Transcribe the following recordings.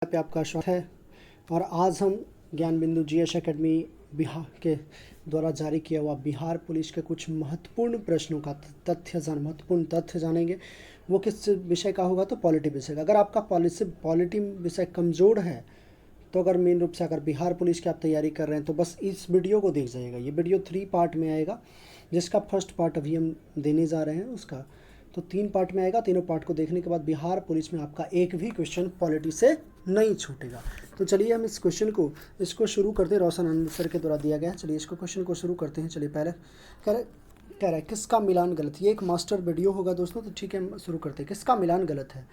पे आपका स्वागत है। और आज हम ज्ञान बिंदु जीएस एकेडमी बिहार के द्वारा जारी किया हुआ बिहार पुलिस के कुछ महत्वपूर्ण प्रश्नों का महत्वपूर्ण तथ्य जानेंगे। वो किस विषय का होगा? तो पॉलिटी विषय का। अगर आपका पॉलिटी विषय कमज़ोर है तो अगर मेन रूप से अगर बिहार पुलिस की आप तैयारी कर रहे हैं तो बस इस वीडियो को देख जाइएगा। ये वीडियो 3 पार्ट में आएगा, जिसका फर्स्ट पार्ट अभी हम देने जा रहे हैं उसका, तो 3 पार्ट में आएगा। तीनों पार्ट को देखने के बाद बिहार पुलिस में आपका एक भी क्वेश्चन पॉलिटी से नहीं छूटेगा। तो चलिए हम इस क्वेश्चन को शुरू करते हैं। रोशन आनंद सर के द्वारा दिया गया है। चलिए इसको क्वेश्चन को शुरू करते हैं। चलिए पहले कह रहा है किसका मिलान गलत। ये एक मास्टर वीडियो होगा दोस्तों, तो ठीक है हम शुरू करते हैं। किसका मिलान गलत है?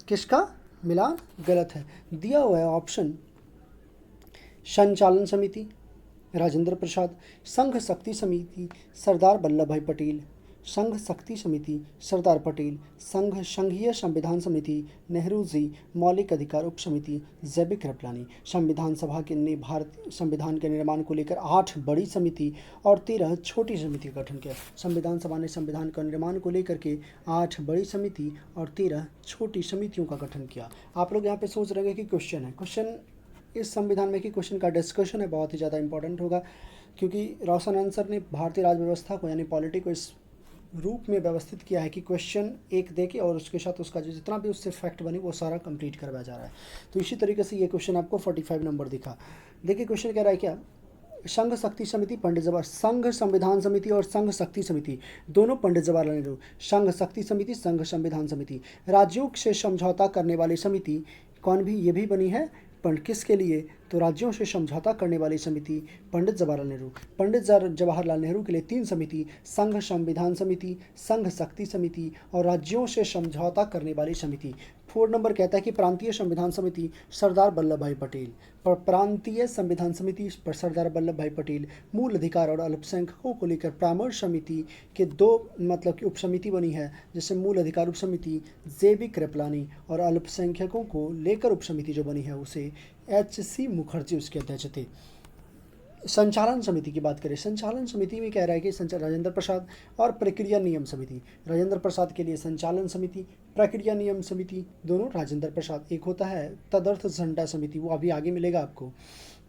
किसका मिलान गलत है? दिया हुआ है ऑप्शन: संचालन समिति राजेंद्र प्रसाद, संघ शक्ति समिति सरदार वल्लभ भाई पटेल, संघ शक्ति समिति सरदार पटेल, संघीय संविधान समिति नेहरू जी, मौलिक अधिकार उप समिति जैविक कृपलानी। संविधान सभा के ने भारतीय संविधान के निर्माण को लेकर 8 बड़ी समिति और 13 छोटी समिति का गठन किया। संविधान सभा ने संविधान का निर्माण को लेकर के 8 बड़ी समिति और 13 छोटी समितियों का गठन किया। आप लोग यहाँ पे सोच रहे हैं कि क्वेश्चन है, क्वेश्चन इस संविधान में कि क्वेश्चन का डिस्कशन है, बहुत ही ज़्यादा इंपॉर्टेंट होगा, क्योंकि रोशन आंसर ने भारतीय राज्य व्यवस्था को यानी पॉलिटी को इस रूप में व्यवस्थित किया है कि क्वेश्चन एक देके और उसके साथ उसका जो जितना भी उससे फैक्ट बने वो सारा कंप्लीट करवाया जा रहा है। तो इसी तरीके से ये क्वेश्चन आपको 45 नंबर दिखा। देखिए क्वेश्चन कह रहा है क्या? संघ शक्ति समिति पंडित जवाहर, संघ संविधान समिति और संघ शक्ति समिति दोनों पंडित जवाहरलाल नेहरू। संघ शक्ति समिति, संघ संविधान समिति, राज्यों से समझौता करने वाली समिति कौन भी ये भी बनी है किसके लिए? तो राज्यों से समझौता करने वाली समिति पंडित जवाहरलाल नेहरू। पंडित जवाहरलाल नेहरू के लिए 3 समिति: संघ संविधान समिति, संघ शक्ति समिति और राज्यों से समझौता करने वाली समिति। 4 नंबर कहता है कि प्रांतीय संविधान समिति सरदार वल्लभ भाई पटेल। पर प्रांतीय संविधान समिति पर सरदार वल्लभ भाई पटेल मूल अधिकार और अल्पसंख्यकों को लेकर परामर्श समिति के 2 मतलब कि उप समिति बनी है, जैसे मूल अधिकार उप समिति जैविक कृपलानी और अल्पसंख्यकों को लेकर उप समिति जो बनी है उसे HC मुखर्जी उसके अध्यक्ष थे। संचालन समिति की बात करें, संचालन समिति में कह रहा है कि राजेंद्र प्रसाद और प्रक्रिया नियम समिति। राजेंद्र प्रसाद के लिए संचालन समिति, प्रक्रिया नियम समिति दोनों राजेंद्र प्रसाद। एक होता है तदर्थ झंडा समिति, वो अभी आगे मिलेगा आपको।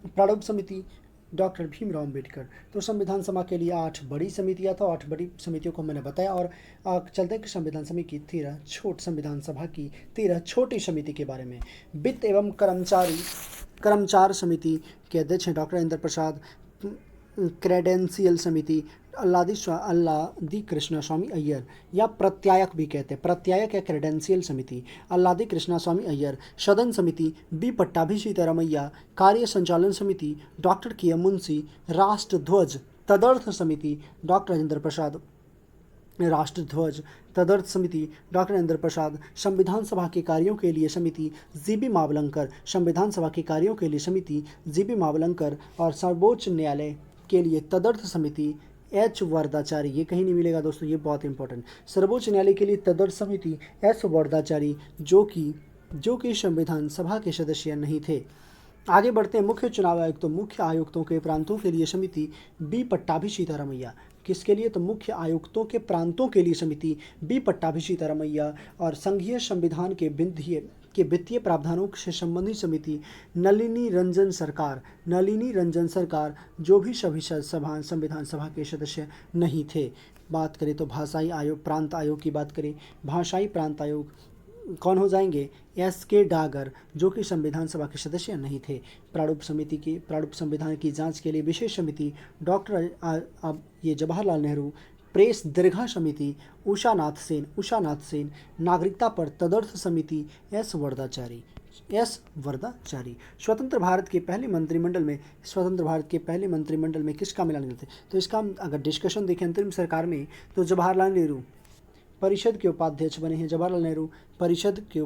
प्रारूप समिति डॉक्टर भीमराव अम्बेडकर। तो संविधान सभा के लिए 8 बड़ी समितियाँ था, 8 बड़ी समितियों को मैंने बताया। और चलते हैं कि संविधान सभा की 13 संविधान सभा की 13 छोटी समिति के बारे में। वित्त एवं कर्मचार समिति के अध्यक्ष हैं डॉक्टर इंद्र प्रसाद। क्रेडेंशियल समिति अल्लादी कृष्णा स्वामी अय्यर, या प्रत्यायक भी कहते हैं, प्रत्यायक या क्रेडेंशियल समिति अल्लादी कृष्णा स्वामी अय्यर। सदन समिति बी पट्टाभी सीतारामैया। कार्य संचालन समिति डॉक्टर के मुंशी। राष्ट्रध्वज तदर्थ समिति डॉक्टर राजेंद्र प्रसाद। राष्ट्रध्वज तदर्थ समिति डॉक्टर राजेंद्र प्रसाद। संविधान सभा के कार्यों के लिए समिति जीबी मावलंकर। संविधान सभा के कार्यों के लिए समिति जीबी मावलंकर। और सर्वोच्च न्यायालय के लिए तदर्थ समिति H वरदाचारी। ये कहीं नहीं मिलेगा दोस्तों, ये बहुत इंपॉर्टेंट। सर्वोच्च न्यायालय के लिए तदर्थ समिति H वरदाचारी, जो कि संविधान सभा के सदस्य नहीं थे। आगे बढ़ते हैं। मुख्य चुनाव आयुक्त, तो मुख्य आयुक्तों के प्रांतों के लिए समिति बी पट्टाभी सीतारामैया। किसके लिए? तो मुख्य आयुक्तों के प्रांतों के लिए समिति बी पट्टाभी सीतारामैया। और संघीय संविधान के वित्तीय प्रावधानों से संबंधित समिति नलिनी रंजन सरकार, जो भी सभी संविधान सभा के सदस्य नहीं थे। बात करें तो भाषाई आयोग, प्रांत आयोग की बात करें, भाषाई प्रांत आयोग कौन हो जाएंगे? SK डागर, जो कि संविधान सभा के सदस्य नहीं थे। प्रारूप संविधान की जांच के लिए विशेष समिति डॉक्टर ये जवाहरलाल नेहरू। प्रेस दीर्घा समिति उषा नाथ सेन। नागरिकता पर तदर्थ समिति S वरदाचारी। स्वतंत्र भारत के पहले मंत्रिमंडल में किसका मिलान करते? तो इसका अगर डिस्कशन देखें अंतरिम सरकार में, तो जवाहरलाल नेहरू परिषद के उपाध्यक्ष बने हैं। जवाहरलाल नेहरू परिषद के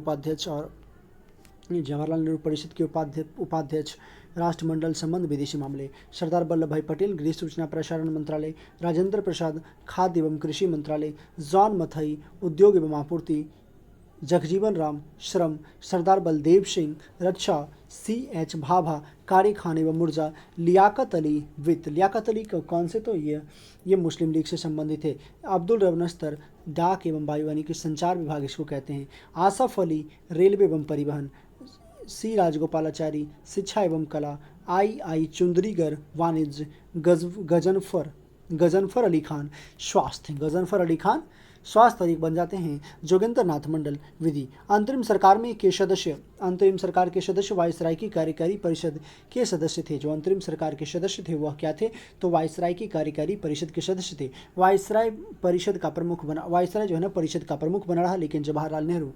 उपाध्यक्ष। राष्ट्रमंडल संबंध विदेशी मामले सरदार वल्लभ भाई पटेल गृह सूचना प्रसारण मंत्रालय। राजेंद्र प्रसाद खाद्य एवं कृषि मंत्रालय। जॉन मथई उद्योग एवं आपूर्ति। जगजीवन राम श्रम। सरदार बलदेव सिंह रक्षा। CH भाभा कार्य खाने व ऊर्जा। लियाकत अली वित्त। लियाकत अली कौन से? तो ये मुस्लिम लीग से संबंधित थे। अब्दुल रब नस्तर डाक एवं वायुवाणी के संचार विभाग इसको कहते हैं। आसफ अली रेलवे एवं परिवहन। सी राजगोपालाचारी शिक्षा एवं कला, आई चुंदरीगर वाणिज्य, गजनफर अली खान स्वास्थ्य, गजनफर अली खान स्वास्थ्य अधिक बन जाते हैं। जोगेंद्र नाथ मंडल विधि। अंतरिम सरकार के सदस्य वायसराय की कार्यकारी परिषद के सदस्य थे। जो अंतरिम सरकार के सदस्य थे वह क्या थे, तो वायसराय की कार्यकारी परिषद के सदस्य थे। वायसराय जो है ना परिषद का प्रमुख बना रहा, लेकिन जवाहरलाल नेहरू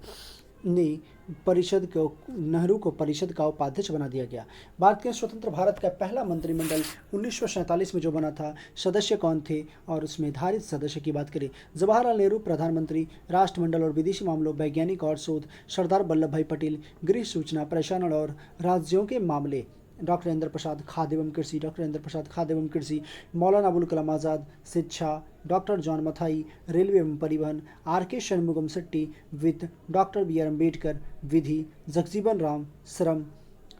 को परिषद का उपाध्यक्ष बना दिया गया। भारत के स्वतंत्र भारत का पहला मंत्रिमंडल 1947 में जो बना था, सदस्य कौन थे, और उसमें धारित सदस्य की बात करें, जवाहरलाल नेहरू प्रधानमंत्री, राष्ट्रमंडल और विदेशी मामलों, वैज्ञानिक और शोध, सरदार वल्लभ भाई पटेल गृह, सूचना, प्रसारण और राज्यों के मामले, डॉक्टर राजेंद्र प्रसाद खाद्य एवं कृषि, मौलाना अबुल कलाम आज़ाद शिक्षा, डॉक्टर जॉन मथाई रेलवे एवं परिवहन, आर.के. शनमुगम शेट्टी वित्त, डॉक्टर बी.आर. अम्बेडकर विधि, जगजीवन राम श्रम,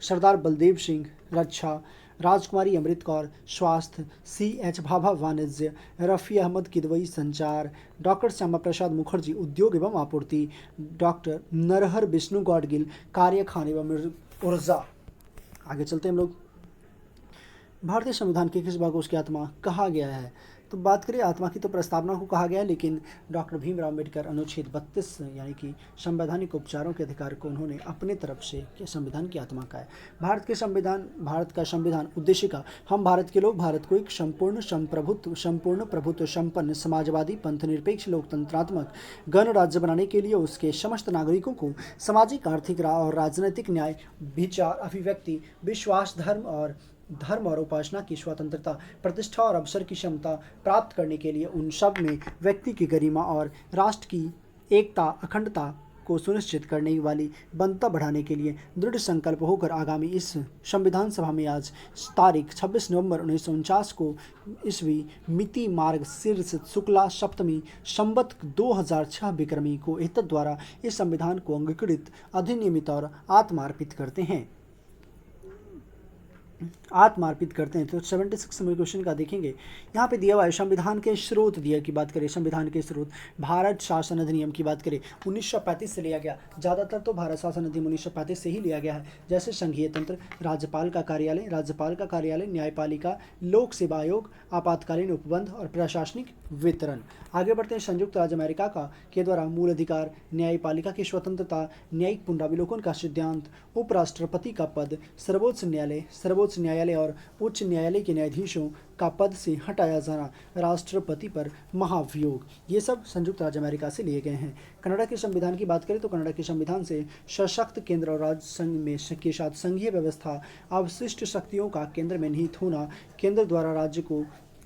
सरदार बलदेव सिंह रक्षा, राजकुमारी अमृत कौर स्वास्थ्य, C.H. भाभा वाणिज्य, रफ़ी अहमद किदवई संचार, डॉक्टर श्यामा प्रसाद मुखर्जी उद्योग एवं आपूर्ति, डॉक्टर नरहर विष्णु गौडगिल कार्य खान एवं ऊर्जा। आगे चलते हैं हम लोग। भारतीय संविधान के किस भाग को उसकी आत्मा कहा गया है, तो बात करें आत्मा की तो प्रस्तावना को कहा गया है, लेकिन डॉक्टर भीमराव अम्बेडकर अनुच्छेद 32 यानी कि संवैधानिक उपचारों के अधिकार को उन्होंने अपने तरफ से संविधान की आत्मा का है। भारत का संविधान उद्देश्य का, हम भारत के लोग भारत को एक संपूर्ण प्रभुत्व संपन्न समाजवादी पंथनिरपेक्ष लोकतंत्रात्मक गणराज्य बनाने के लिए उसके समस्त नागरिकों को सामाजिक, आर्थिक और राजनीतिक न्याय, विचार, अभिव्यक्ति, विश्वास, धर्म और उपासना की स्वतंत्रता, प्रतिष्ठा और अवसर की क्षमता प्राप्त करने के लिए उन सब में व्यक्ति की गरिमा और राष्ट्र की एकता, अखंडता को सुनिश्चित करने वाली बंधुता बढ़ाने के लिए दृढ़ संकल्प होकर आगामी इस संविधान सभा में आज तारीख 26 नवंबर 1949 को ईस्वी मिति मार्ग शीर्ष शुक्ला सप्तमी संवत 2006 विक्रमी को एतद द्वारा इस संविधान को अंगीकृत, अधिनियमित और आत्मार्पित करते हैं। तो 76 नंबर क्वेश्चन का देखेंगे। यहाँ पे दिया हुआ है संविधान के स्रोत दिया की बात करें, संविधान के स्रोत भारत शासन अधिनियम की बात करें 1935 से लिया गया, ज़्यादातर तो भारत शासन अधिनियम 1935 से ही लिया गया है। जैसे संघीय तंत्र, राज्यपाल का कार्यालय, न्यायपालिका, लोक सेवा आयोग, आपातकालीन उपबंध और प्रशासनिक वितरण। आगे बढ़ते हैं। संयुक्त राज्य अमेरिका के द्वारा मूल अधिकार, न्यायपालिका की स्वतंत्रता, न्यायिक पुनरावलोकन का सिद्धांत, उपराष्ट्रपति का पद, सर्वोच्च न्यायालय और उच्च न्यायालय के न्यायाधीशों का पद से हटाया जाना, राष्ट्रपति पर महाभियोग, ये सब संयुक्त राज्य अमेरिका से लिए गए हैं। कनाडा के संविधान की बात करें तो कनाडा के संविधान से सशक्त केंद्र और राज्य संघ में के साथ संघीय व्यवस्था, अवशिष्ट शक्तियों का केंद्र में निहित होना, केंद्र द्वारा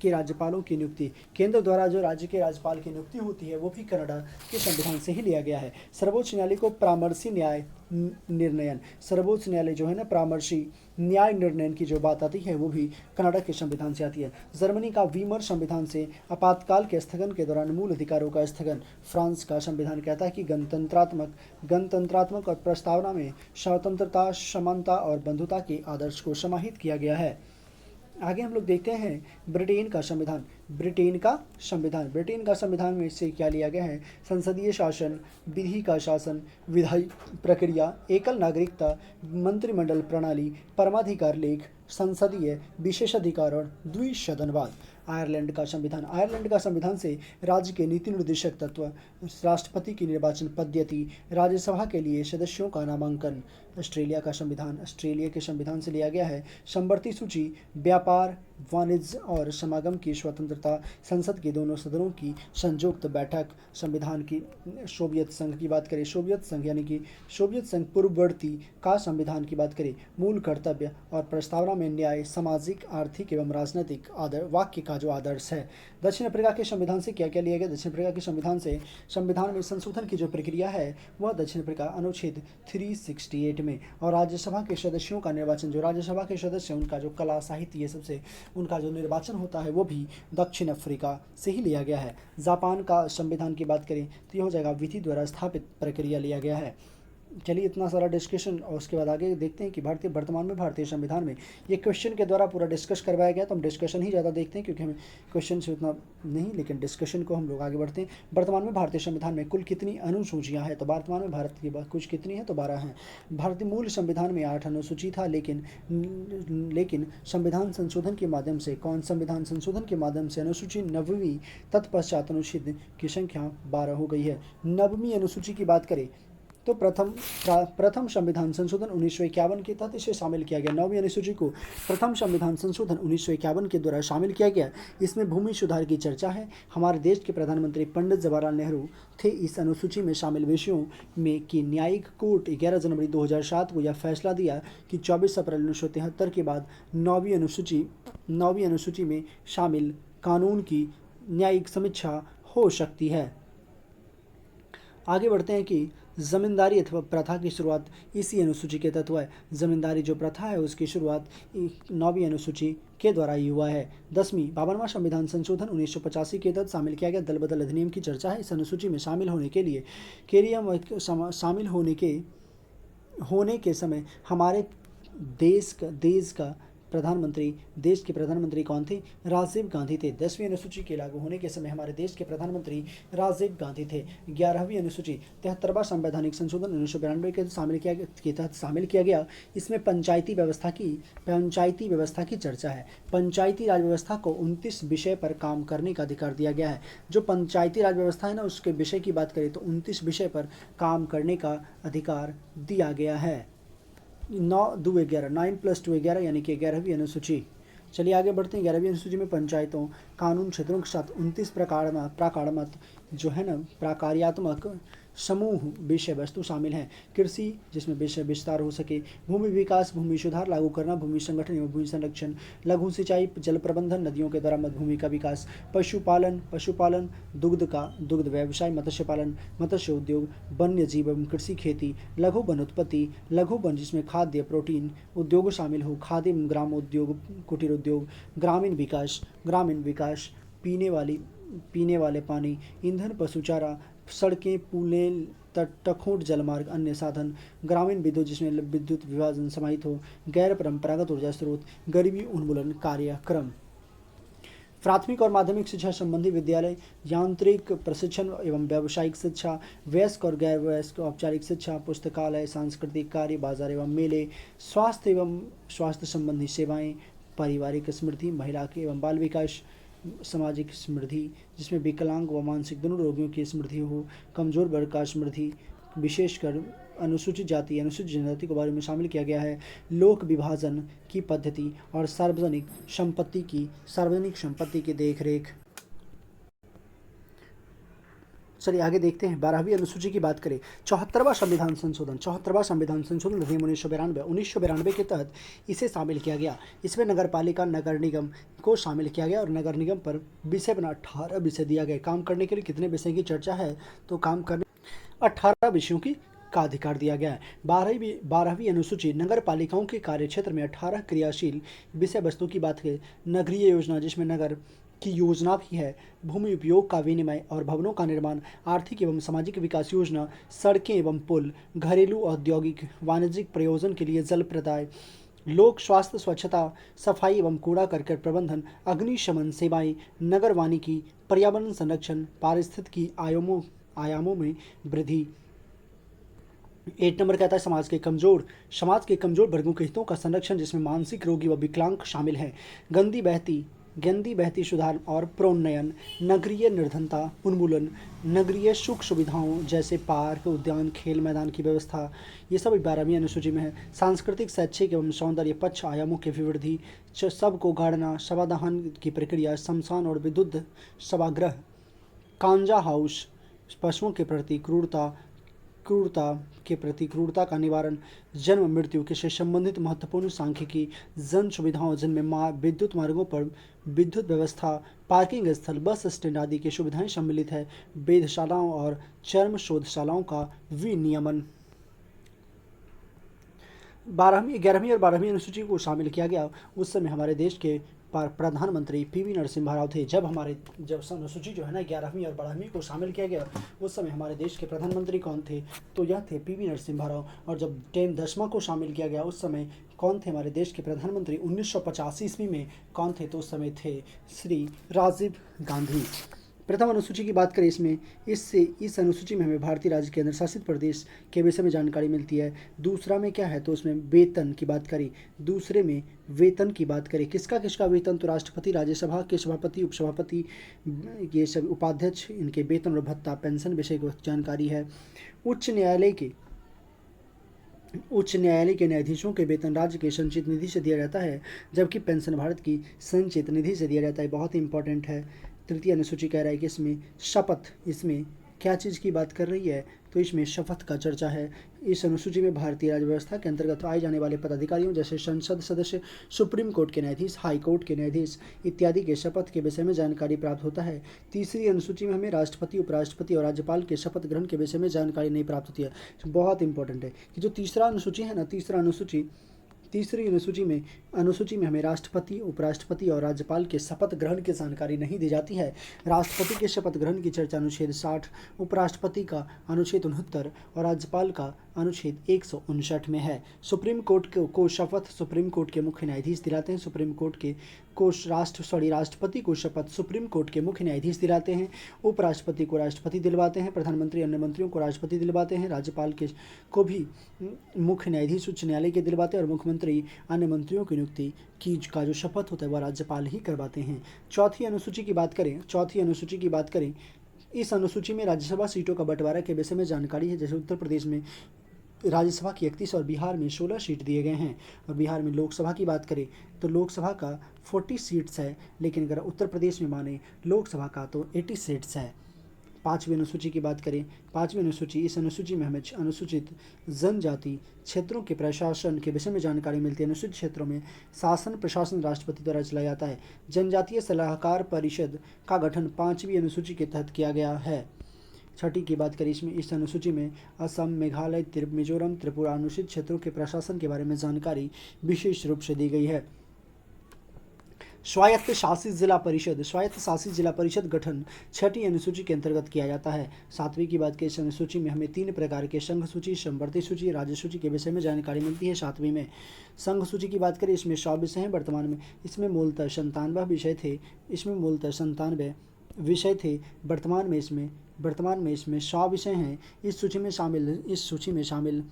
राज्यपालों की नियुक्ति, केंद्र द्वारा जो राज्य के राज्यपाल की नियुक्ति होती है वो भी कनाडा के संविधान से ही लिया गया है। सर्वोच्च न्यायालय को परामर्शी न्याय निर्णयन, सर्वोच्च न्यायालय जो है ना परामर्शी न्याय निर्णयन की जो बात आती है वो भी कनाडा के संविधान से आती है। जर्मनी का वीमर संविधान से आपातकाल के स्थगन के दौरान मूल अधिकारों का स्थगन। फ्रांस का संविधान कहता है कि गणतंत्रात्मक और प्रस्तावना में स्वतंत्रता, समानता और बंधुता के आदर्श को समाहित किया गया है। आगे हम लोग देखते हैं ब्रिटेन का संविधान में से क्या लिया गया है। संसदीय शासन, विधि का शासन, विधायी प्रक्रिया, एकल नागरिकता, मंत्रिमंडल प्रणाली, परमाधिकार लेख, संसदीय विशेषाधिकार और द्विसदनवाद। आयरलैंड का संविधान से राज्य के नीति निर्देशक तत्व, राष्ट्रपति की निर्वाचन पद्धति, राज्यसभा के लिए सदस्यों का नामांकन। ऑस्ट्रेलिया के संविधान से लिया गया है समवर्ती सूची, व्यापार, वाणिज्य और समागम की स्वतंत्रता, संसद के दोनों सदनों की संयुक्त बैठक। संविधान की सोवियत संघ की बात करें, सोवियत संघ पूर्ववर्ती का संविधान की बात करें, मूल कर्तव्य और प्रस्तावना में न्याय, सामाजिक, आर्थिक एवं राजनीतिक वाक्य का जो आदर्श है। दक्षिण अफ्रीका के संविधान से क्या क्या लिया गया। दक्षिण अफ्रीका के संविधान से संविधान में संशोधन की जो प्रक्रिया है वह दक्षिण अफ्रीका अनुच्छेद 368 में, और राज्यसभा के सदस्यों का निर्वाचन, जो राज्यसभा के सदस्य उनका जो कला, साहित्य, ये सबसे उनका जो निर्वाचन होता है वो भी दक्षिण अफ्रीका से ही लिया गया है। जापान का संविधान की बात करें तो यह हो जाएगा विधि द्वारा स्थापित प्रक्रिया लिया गया है। चलिए इतना सारा डिस्कशन और उसके बाद आगे देखते हैं कि वर्तमान में भारतीय संविधान में ये क्वेश्चन के द्वारा पूरा डिस्कस करवाया गया, तो हम डिस्कशन ही ज़्यादा देखते हैं क्योंकि हमें क्वेश्चन से उतना नहीं, लेकिन डिस्कशन को हम लोग आगे बढ़ते हैं। वर्तमान में भारतीय संविधान में कुल कितनी अनुसूचियाँ हैं? तो वर्तमान में भारत की कुछ कितनी है? तो 12 हैं। भारतीय मूल संविधान में 8 अनुसूची था, लेकिन संविधान संशोधन के माध्यम से संविधान संशोधन के माध्यम से अनुसूची 9वीं तत्पश्चात अनुच्छेद की संख्या 12 हो गई है। 9वीं अनुसूची की बात करें तो प्रथम संविधान संशोधन 1951 के तहत इसे शामिल किया गया। 9वीं अनुसूची को प्रथम संविधान संशोधन 1951 के द्वारा शामिल किया गया। इसमें भूमि सुधार की चर्चा है। हमारे देश के प्रधानमंत्री पंडित जवाहरलाल नेहरू थे। इस अनुसूची में शामिल विषयों में कि न्यायिक कोर्ट 11 जनवरी 2007 को यह फैसला दिया कि 24 अप्रैल 1973 के बाद 9वीं अनुसूची में शामिल कानून की न्यायिक समीक्षा हो सकती है। आगे बढ़ते हैं कि जमींदारी अथवा प्रथा की शुरुआत इसी अनुसूची के तहत हुआ है। जमींदारी जो प्रथा है उसकी शुरुआत 9वीं अनुसूची के द्वारा ही हुआ है। 10वीं 52वां संविधान संशोधन 1985 के तहत शामिल किया गया दल बदल अधिनियम की चर्चा है। इस अनुसूची में शामिल होने के समय हमारे देश के प्रधानमंत्री कौन थे? राजीव गांधी थे। 10वीं अनुसूची के लागू होने के समय हमारे देश के प्रधानमंत्री राजीव गांधी थे। 11वीं अनुसूची 73वां संवैधानिक संशोधन 1992 के तहत शामिल किया गया। इसमें पंचायती व्यवस्था की चर्चा है। पंचायती राज व्यवस्था को 29 विषय पर काम करने का अधिकार दिया गया है। जो पंचायती राज व्यवस्था है ना, उसके विषय की बात करें तो 29 विषय पर काम करने का अधिकार दिया गया है। 9 + 2 11 यानी कि 11वीं अनुसूची। चलिए आगे बढ़ते हैं। 11वीं अनुसूची में पंचायतों कानून क्षेत्रों के साथ 29 प्राकार्यात्मक समूह विषय वस्तु शामिल हैं। कृषि जिसमें विषय विस्तार हो सके, भूमि विकास, भूमि सुधार लागू करना, भूमि संगठन एवं भूमि संरक्षण, लघु सिंचाई, जल प्रबंधन, नदियों के द्वारा भूमि का विकास, पशुपालन, दुग्ध व्यवसाय, मत्स्य उद्योग, वन्य जीव एवं कृषि, खेती, लघु वन उत्पत्ति, लघु वन जिसमें खाद्य प्रोटीन उद्योग शामिल हो, खाद्य एवं ग्राम उद्योग, कुटीर उद्योग, ग्रामीण विकास, पीने वाले पानी, ईंधन, पशु चारा, सड़कें, पुलें, तटों, जलमार्ग, अन्य साधन, ग्रामीण विद्युत जिसमें विद्युत विभाजन समाहित हो, गैर परंपरागत ऊर्जा स्रोत, गरीबी उन्मूलन कार्यक्रम। प्राथमिक और माध्यमिक शिक्षा संबंधी विद्यालय, यांत्रिक प्रशिक्षण एवं व्यावसायिक शिक्षा, वयस्क और गैर वयस्क औपचारिक शिक्षा, पुस्तकालय, सांस्कृतिक कार्य, बाजार एवं मेले, स्वास्थ्य संबंधी सेवाएं, पारिवारिक समृद्धि, महिला के एवं बाल विकास, सामाजिक समृद्धि जिसमें विकलांग व मानसिक दोनों रोगियों की समृद्धि हो, कमजोर वर्ग का समृद्धि, विशेषकर अनुसूचित जाति, अनुसूचित जनजाति के बारे में शामिल किया गया है। लोक विभाजन की पद्धति और सार्वजनिक संपत्ति की देखरेख। चलिए आगे देखते हैं। 12वीं अनुसूची की बात करें। 74वां संविधान संशोधन अधिनियम 1992 के तहत इसे शामिल किया गया। इसमें नगर पालिका, नगर निगम को शामिल किया गया और नगर निगम पर विषय बना 18 विषय दिया गया। काम करने के लिए कितने विषय की चर्चा है? तो काम करने 18 विषयों का अधिकार दिया गया है। 12वीं अनुसूची नगर पालिकाओं के कार्य क्षेत्र में 18 क्रियाशील विषय वस्तु की बात करें। नगरीय योजना जिसमें नगर की योजना भी है, भूमि उपयोग का विनिमय और भवनों का निर्माण, आर्थिक एवं सामाजिक विकास योजना, सड़कें एवं पुल, घरेलू, औद्योगिक, वाणिज्यिक प्रयोजन के लिए जल प्रदाय, लोक स्वास्थ्य, स्वच्छता, सफाई एवं कूड़ा करकट प्रबंधन, अग्निशमन सेवाएं, नगर वानिकी, पर्यावरण संरक्षण, पारिस्थितिकी आयामों में वृद्धि। 8 नंबर कहता है समाज के कमजोर वर्गों के हितों का संरक्षण जिसमें मानसिक रोगी व विकलांग शामिल हैं। गंदी बहती सुधार और प्रोन्नयन, नगरीय निर्धनता उन्मूलन, नगरीय सुख सुविधाओं जैसे पार्क, उद्यान, खेल मैदान की व्यवस्था, ये सब 12वीं अनुसूची में है। सांस्कृतिक, शैक्षिक एवं सौंदर्य पक्ष आयामों की वृद्धि, सबको गाड़ना, शवदाहन की प्रक्रिया, शमशान और विद्युत सभागृह, कांजा हाउस, पशुओं के प्रति क्रूरता का निवारण, जन्म मृत्यु से संबंधित महत्वपूर्ण सांख्यिकी, जन सुविधाओं जिनमें विद्युत मार्गों पर विद्युत व्यवस्था, पार्किंग स्थल, बस स्टैंड आदि की सुविधाएं सम्मिलित है। वेधशालाओं और चर्म शोधशालाओं का विनियमन। 12वीं 11वीं और 12वीं अनुसूची को शामिल किया गया, उस समय हमारे देश के प्रधानमंत्री पीवी नरसिम्हा राव थे। जब अनुसूची जो है ना 11वीं और 12वीं को शामिल किया गया, उस समय हमारे देश के प्रधानमंत्री कौन थे, तो यह थे पीवी नरसिम्हा राव। और जब 10वीं को शामिल किया गया, उस समय कौन थे हमारे देश के प्रधानमंत्री 1950 ईस्वी में कौन थे, तो उस समय थे श्री राजीव गांधी। प्रथम अनुसूची की बात करें, इस अनुसूची में हमें भारतीय राज्य केंद्र शासित प्रदेश के विषय में जानकारी मिलती है। दूसरा में क्या है, तो उसमें वेतन की बात करें। दूसरे में वेतन की बात करें, किसका किसका वेतन, तो राष्ट्रपति, राज्यसभा के सभापति, उपसभापति, ये सब उपाध्यक्ष, इनके वेतन और भत्ता, पेंशन विषय की जानकारी है। उच्च न्यायालय के न्यायाधीशों के वेतन राज्य के संचित निधि से दिया जाता है, जबकि पेंशन भारत की संचित निधि से दिया जाता है। बहुत इंपॉर्टेंट है। तृतीय अनुसूची कह रहा है कि इसमें शपथ, इसमें क्या चीज़ की बात कर रही है, तो इसमें शपथ का चर्चा है। इस अनुसूची में भारतीय राज्य व्यवस्था के अंतर्गत आए जाने वाले पदाधिकारियों जैसे संसद सदस्य, सुप्रीम कोर्ट के न्यायाधीश, हाई कोर्ट के न्यायाधीश इत्यादि के शपथ के विषय में जानकारी प्राप्त होता है। तीसरी अनुसूची में हमें राष्ट्रपति, उपराष्ट्रपति और राज्यपाल के शपथ ग्रहण के विषय में जानकारी नहीं प्राप्त होती है। बहुत इंपॉर्टेंट है कि जो तीसरा अनुसूची है ना, तीसरी अनुसूची में हमें राष्ट्रपति, उपराष्ट्रपति और राज्यपाल के शपथ ग्रहण की जानकारी नहीं दी जाती है। राष्ट्रपति के शपथ ग्रहण की चर्चा अनुच्छेद 60, उपराष्ट्रपति का अनुच्छेद 69 और राज्यपाल का अनुच्छेद 159 में है। सुप्रीम कोर्ट को शपथ सुप्रीम कोर्ट के मुख्य न्यायाधीश दिलाते हैं। राष्ट्रपति को शपथ सुप्रीम कोर्ट के मुख्य न्यायाधीश दिलाते हैं। उपराष्ट्रपति को राष्ट्रपति दिलवाते हैं। प्रधानमंत्री अन्य मंत्रियों को राष्ट्रपति दिलवाते हैं। राज्यपाल को भी मुख्य न्यायाधीश उच्च न्यायालय के दिलवाते हैं और मुख्यमंत्री अन्य मंत्रियों की नियुक्ति का जो शपथ होता है वह राज्यपाल ही करवाते हैं। चौथी अनुसूची की बात करें, इस अनुसूची में राज्यसभा सीटों का बंटवारा के विषय में जानकारी है। जैसे उत्तर प्रदेश में राज्यसभा की 31 और बिहार में 16 सीट दिए गए हैं। और बिहार में लोकसभा की बात करें तो लोकसभा का 40 सीट्स है, लेकिन अगर उत्तर प्रदेश में माने लोकसभा का तो 80 सीट्स है। पाँचवीं अनुसूची की बात करें, इस अनुसूची में हमें अनुसूचित जनजाति क्षेत्रों के प्रशासन के विषय में जानकारी मिलती है। अनुसूचित क्षेत्रों में शासन प्रशासन राष्ट्रपति द्वारा चलाया जाता है। जनजातीय सलाहकार परिषद का गठन 5वीं अनुसूची के तहत किया गया है। छठी की बात करें, इस अनुसूची में असम, मेघालय, मिजोरम, त्रिपुरा अनुसूचित क्षेत्रों के प्रशासन के बारे में जानकारी विशेष रूप से दी गई है। स्वायत्त शासित जिला परिषद गठन 6ठी अनुसूची के अंतर्गत किया जाता है। 7वीं की बात करें, इस अनुसूची में हमें 3 प्रकार के संघ सूची, समवर्ती सूची, राज्य सूची के विषय में जानकारी मिलती है। 7वीं में संघ सूची की बात करें, इसमें 100 विषय हैं। वर्तमान में इसमें मूलतः 97 विषय थे। वर्तमान में इसमें 100 विषय हैं। इस सूची में शामिल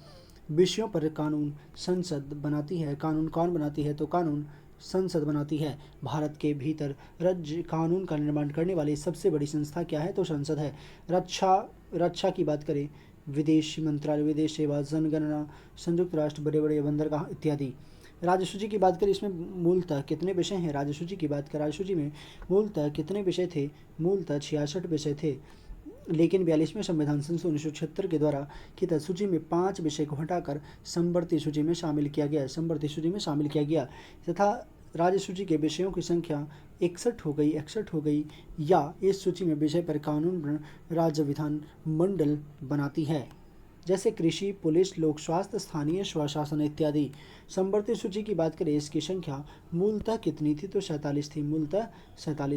विषयों पर कानून संसद बनाती है। कानून कौन बनाती है, तो कानून संसद बनाती है। भारत के भीतर राज्य कानून का निर्माण करने वाली सबसे बड़ी संस्था क्या है, तो संसद है। रक्षा की बात करें, विदेश मंत्रालय, विदेश सेवा, जनगणना, संयुक्त राष्ट्र, बड़े बड़े बंदरगाह इत्यादि। राज्य सूची की बात करें, इसमें मूलतः कितने विषय हैं, राज्य सूची में मूलतः कितने विषय थे, मूलतः 66 विषय थे। लेकिन 42वें संविधान संशोधन 1976 के द्वारा की सूची में 5 विषय को हटाकर समवर्ती सूची में शामिल किया गया तथा राज्य सूची के विषयों की संख्या 61 हो गई या इस सूची में विषय पर कानून राज्य विधान मंडल बनाती है, जैसे कृषि, पुलिस, लोक स्वास्थ्य, स्थानीय स्वशासन इत्यादि। समवर्ती सूची की बात करें, इसकी संख्या मूलतः कितनी थी, तो 47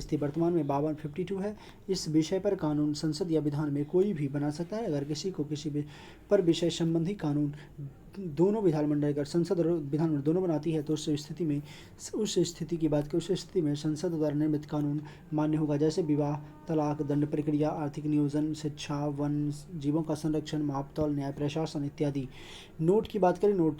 थी। वर्तमान में 52 है। इस विषय पर कानून संसद या विधान में कोई भी बना सकता है। अगर किसी को किसी पर विषय संबंधी कानून दोनों विधानमंडल, अगर संसद और विधानमंडल दोनों बनाती है तो उस स्थिति में संसद द्वारा निर्मित कानून मान्य होगा, जैसे विवाह, तलाक, दंड प्रक्रिया, आर्थिक नियोजन, शिक्षा, वन जीवों का संरक्षण, मापतौल, न्याय प्रशासन इत्यादि। नोट की बात करें, नोट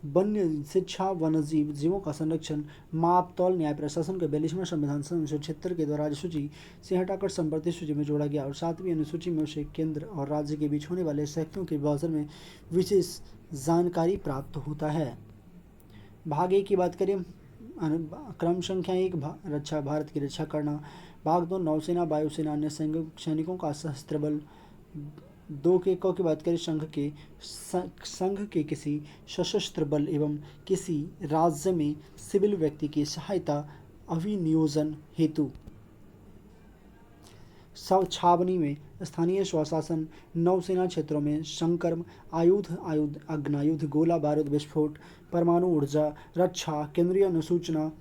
वन्य शिक्षा, वन जीवों का संरक्षण, मापतौल, न्याय प्रशासन के 42वें संविधान संशोधन 1976 के द्वारा राज्य सूची से हटाकर समवर्ती सूची में जोड़ा गया और 7वीं अनुसूची में उसे केंद्र और राज्य के बीच होने वाले शक्तियों के विभाजन में विशेष जानकारी प्राप्त होता है। भाग 1 की बात करें, क्रम संख्या 1 भारत की रक्षा करना। भाग 2 नौसेना, वायुसेना, अन्य सैनिकों का सशस्त्र बल। 2 के क की बात करें, संघ के किसी सशस्त्र बल एवं किसी राज्य में सिविल व्यक्ति की सहायता अभिनियोजन हेतु। छावनी में स्थानीय स्वशासन, नौसेना क्षेत्रों में संकर्म, आयुध अग्नायुध, गोला बारूद, विस्फोट, परमाणु ऊर्जा, रक्षा, केंद्रीय अनुसूचना,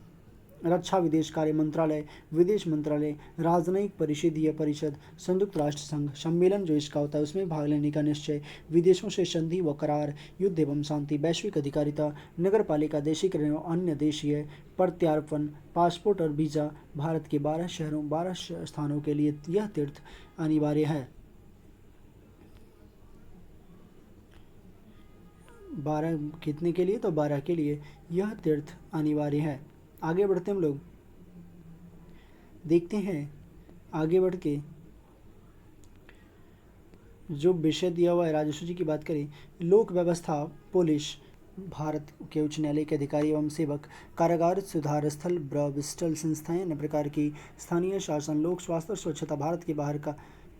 रक्षा विदेश कार्य मंत्रालय, विदेश मंत्रालय, राजनयिक परिषदीय परिषद, संयुक्त राष्ट्र संघ, सम्मेलन जो इसका होता है उसमें भाग लेने का निश्चय, विदेशों से संधि व करार, युद्ध एवं शांति, वैश्विक अधिकारिता, नगर पालिका, देशीकरण एवं अन्य देशीय, प्रत्यार्पण, पासपोर्ट और वीज़ा, भारत के 12 शहरों 12 स्थानों के लिए यह तीर्थ अनिवार्य है। 12 कितने के लिए? तो 12 के लिए यह तीर्थ अनिवार्य है। आगे बढ़ते हम लोग देखते हैं, आगे बढ़ के जो विषय दिया हुआ है राजसूची की बात करें, लोक व्यवस्था, पुलिस, भारत के उच्च न्यायालय के अधिकारी एवं सेवक, कारागार, सुधार स्थल, ब्रविस्टल संस्थाएं, अन्य प्रकार की स्थानीय शासन, लोक स्वास्थ्य और स्वच्छता, भारत के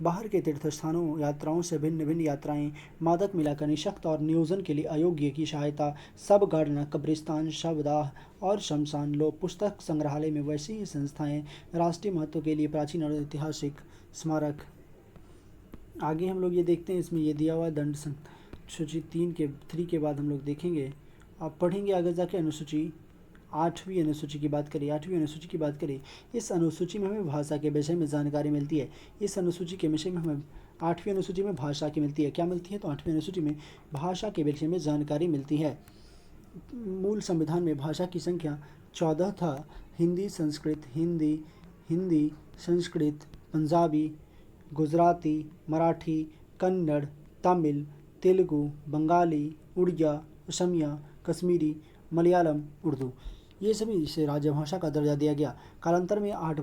बाहर के तीर्थ स्थानों, यात्राओं से भिन्न भिन्न यात्राएं, मादक मिलाकर निःशक्त और नियोजन के लिए अयोग्य की सहायता, सब गणना, कब्रिस्तान, शवदाह और शमशान, लोक पुस्तक संग्रहालय में वैसी ही संस्थाएं, राष्ट्रीय महत्व के लिए प्राचीन और ऐतिहासिक स्मारक। आगे हम लोग ये देखते हैं, इसमें ये दिया हुआ दंड सूची 3 के बाद हम लोग देखेंगे। आप पढ़ेंगे आगे जाके अनुसूची 8वीं अनुसूची की बात करें। 8वीं अनुसूची की बात करें, इस अनुसूची में हमें भाषा के विषय में जानकारी मिलती है। इस अनुसूची के विषय में हमें 8वीं अनुसूची में भाषा की मिलती है। क्या मिलती है? तो 8वीं अनुसूची में भाषा के विषय में जानकारी मिलती है। मूल संविधान में भाषा की संख्या 14 था। हिंदी, संस्कृत, हिंदी, संस्कृत, पंजाबी, गुजराती, मराठी, कन्नड़, तमिल, तेलुगु, बंगाली, उड़िया, असमिया, कश्मीरी, मलयालम, उर्दू, ये सभी इसे राजभाषा का दर्जा दिया गया। कालांतर में 8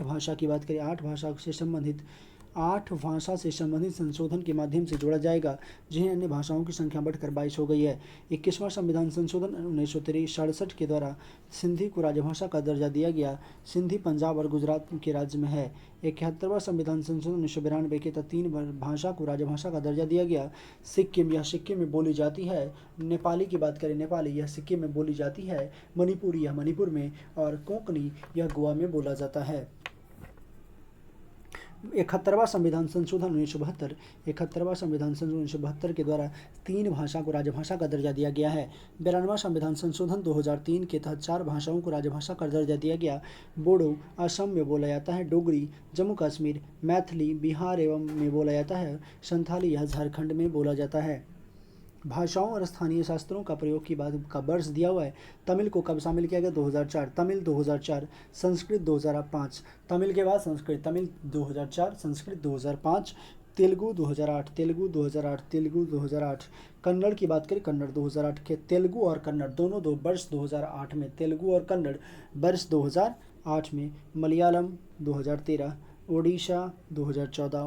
भाषा की बात करें, 8 भाषा से संबंधित संशोधन के माध्यम से जोड़ा जाएगा, जिन्हें अन्य भाषाओं की संख्या बढ़कर 22 हो गई है। 21वां संविधान संशोधन 1967 के द्वारा सिंधी को राजभाषा का दर्जा दिया गया। सिंधी पंजाब और गुजरात के राज्य में है। 71वां संविधान संशोधन 1992 के तहत 3 भाषा को राजभाषा का दर्जा दिया गया। सिक्किम, यह सिक्किम में बोली जाती है। नेपाली की बात करें, नेपाली यह सिक्किम में बोली जाती है। मणिपुरी यह मणिपुर में, और कोंकणी यह गोवा में बोला जाता है। 71वां संविधान संशोधन 1972 के द्वारा 3 भाषा को राजभाषा का दर्जा दिया गया है। 92वां संविधान संशोधन 2003 के तहत 4 भाषाओं को राजभाषा का दर्जा दिया गया। बोडो असम में बोला जाता है। डोगरी जम्मू कश्मीर, मैथिली बिहार एवं में बोला जाता है। संथाली यह झारखंड में बोला जाता है। भाषाओं और स्थानीय शास्त्रों का प्रयोग की बात का वर्ष दिया हुआ है। तमिल को कब शामिल किया गया? 2004। तमिल 2004, संस्कृत 2005, तमिल के बाद संस्कृत, तमिल 2004, संस्कृत 2005, तेलुगु 2008, कन्नड़ की बात करें, कन्नड़ 2008 के, तेलुगु और कन्नड़ दोनों वर्ष 2008 में, तेलुगु और कन्नड़ वर्ष 2008 में, मलयालम 2013, ओडिशा 2014,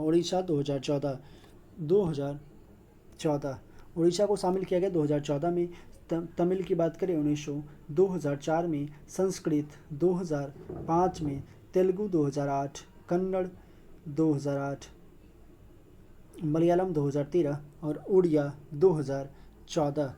उड़ीसा को शामिल किया गया 2014 में। तमिल की बात करें 2004 में, संस्कृत 2005 में, तेलुगु 2008, कन्नड़ 2008, मलयालम 2013 और उड़िया 2014।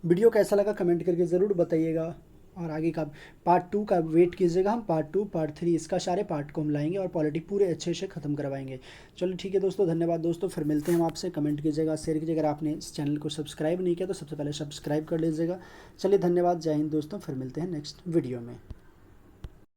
वीडियो कैसा लगा कमेंट करके ज़रूर बताइएगा, और आगे का पार्ट 2 का वेट कीजिएगा। हम पार्ट 2, पार्ट 3 इसका सारे पार्ट को हम लाएंगे और पॉलिटी पूरे अच्छे से ख़त्म करवाएंगे। चलो ठीक है दोस्तों, धन्यवाद दोस्तों, फिर मिलते हैं हम आपसे। कमेंट कीजिएगा, शेयर कीजिएगा। अगर आपने इस चैनल को सब्सक्राइब नहीं किया तो सबसे पहले सब्सक्राइब कर लीजिएगा। चलिए धन्यवाद, जय हिंद दोस्तों, फिर मिलते हैं नेक्स्ट वीडियो में।